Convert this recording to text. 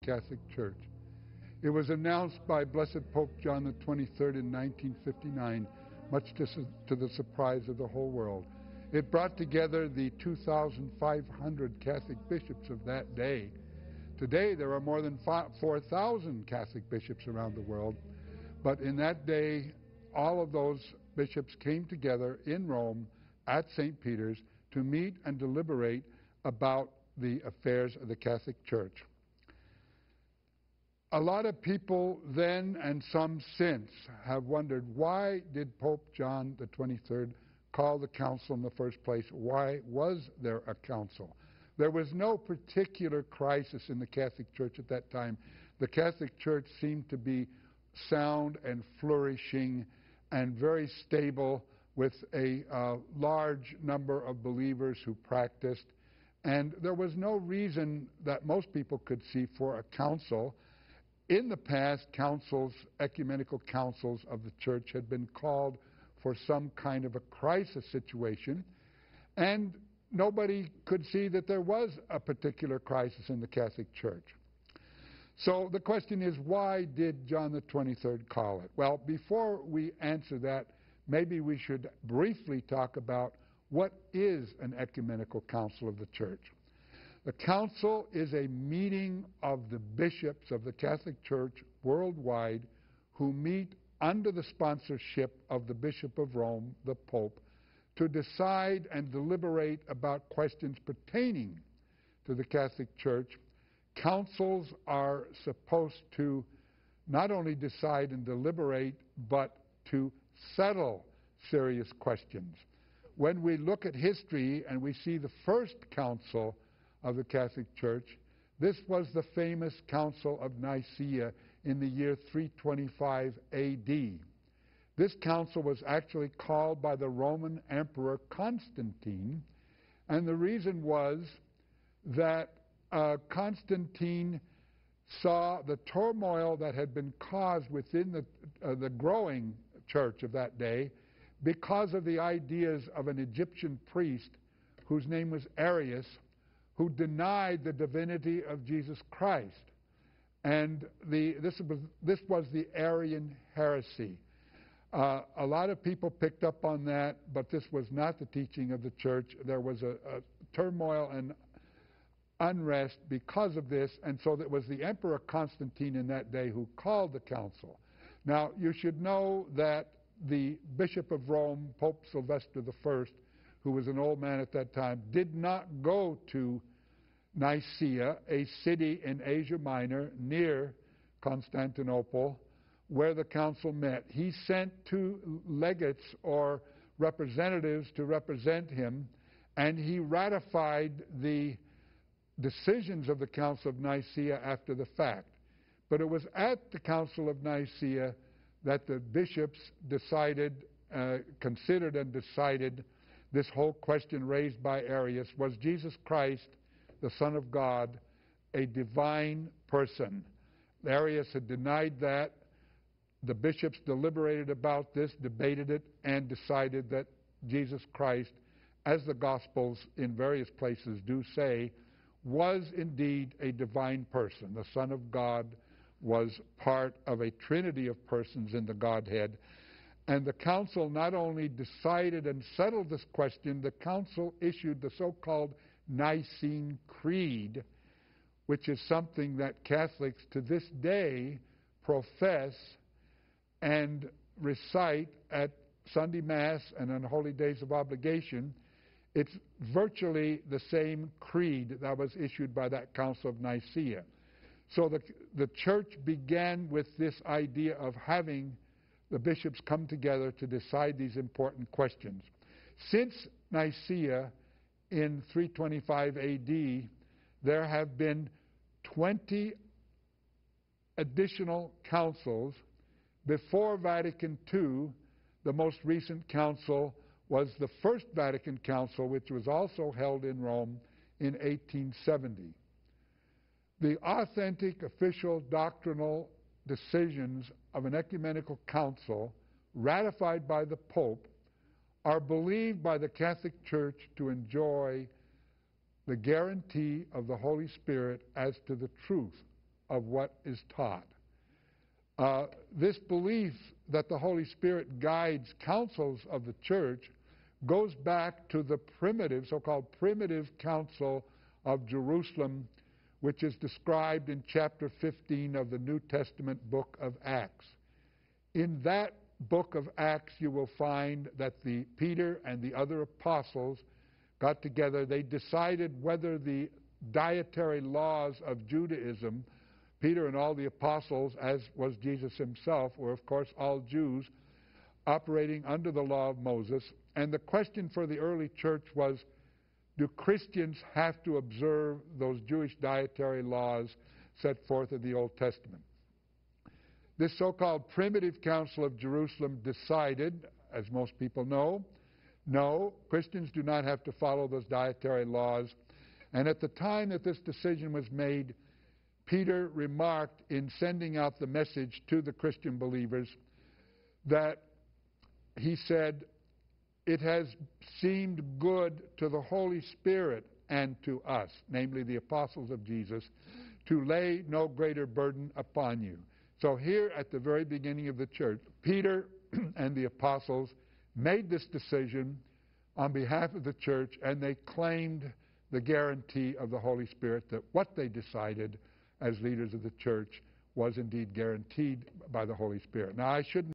Catholic Church. It was announced by Blessed Pope John the 23rd in 1959, much to the surprise of the whole world. It brought together the 2,500 Catholic bishops of that day. Today there are more than 4,000 Catholic bishops around the world, but in that day all of those bishops came together in Rome at St. Peter's to meet and deliberate about the affairs of the Catholic Church. A lot of people then and some since have wondered, why did Pope John the 23rd call the council in the first place? Why was there a council? There was no particular crisis in the Catholic Church at that time. The Catholic Church seemed to be sound and flourishing and very stable, with a large number of believers who practiced. And there was no reason that most people could see for a council. In the past, councils, ecumenical councils of the church had been called for some kind of a crisis situation, and nobody could see that there was a particular crisis in the Catholic Church. So the question is, why did John the 23rd call it? Well, before we answer that, maybe we should briefly talk about what is an ecumenical council of the church. The council is a meeting of the bishops of the Catholic Church worldwide who meet under the sponsorship of the Bishop of Rome, the Pope, to decide and deliberate about questions pertaining to the Catholic Church. Councils are supposed to not only decide and deliberate, but to settle serious questions. When we look at history and we see the first council of the Catholic Church, this was the famous Council of Nicaea in the year 325 A.D. This council was actually called by the Roman Emperor Constantine, and the reason was that Constantine saw the turmoil that had been caused within the growing church of that day because of the ideas of an Egyptian priest whose name was Arius, who denied the divinity of Jesus Christ. And this was the Arian heresy. A lot of people picked up on that, but this was not the teaching of the church. There was a turmoil and unrest because of this, and so it was the Emperor Constantine in that day who called the council. Now, you should know that the Bishop of Rome, Pope Sylvester I, who was an old man at that time, did not go to Nicaea, a city in Asia Minor near Constantinople, where the council met. He sent two legates or representatives to represent him, and he ratified the decisions of the Council of Nicaea after the fact. But it was at the Council of Nicaea that the bishops considered and decided this whole question raised by Arius: was Jesus Christ, the Son of God, a divine person? Arius had denied that. The bishops deliberated about this, debated it, and decided that Jesus Christ, as the Gospels in various places do say, was indeed a divine person. The Son of God was part of a trinity of persons in the Godhead. And the council not only decided and settled this question, the council issued the so-called Nicene Creed, which is something that Catholics to this day profess and recite at Sunday Mass and on holy days of obligation. It's virtually the same creed that was issued by that Council of Nicaea. So the church began with this idea of having the bishops come together to decide these important questions. Since Nicaea in 325 A.D., there have been 20 additional councils. Before Vatican II, the most recent council was the First Vatican Council, which was also held in Rome in 1870. The authentic official doctrinal decisions of an ecumenical council ratified by the Pope are believed by the Catholic Church to enjoy the guarantee of the Holy Spirit as to the truth of what is taught. This belief that the Holy Spirit guides councils of the church goes back to the primitive, so-called primitive council of Jerusalem, which is described in chapter 15 of the New Testament book of Acts. In that book of Acts, you will find that Peter and the other apostles got together. They decided whether the dietary laws of Judaism, Peter and all the apostles, as was Jesus himself, were of course all Jews operating under the law of Moses. And the question for the early church was, do Christians have to observe those Jewish dietary laws set forth in the Old Testament? This so-called primitive council of Jerusalem decided, as most people know, no, Christians do not have to follow those dietary laws. And at the time that this decision was made, Peter remarked in sending out the message to the Christian believers that he said, "It has seemed good to the Holy Spirit and to us," namely the apostles of Jesus, "to lay no greater burden upon you." So here at the very beginning of the church, Peter and the apostles made this decision on behalf of the church, and they claimed the guarantee of the Holy Spirit, that what they decided as leaders of the church was indeed guaranteed by the Holy Spirit. Now, I shouldn't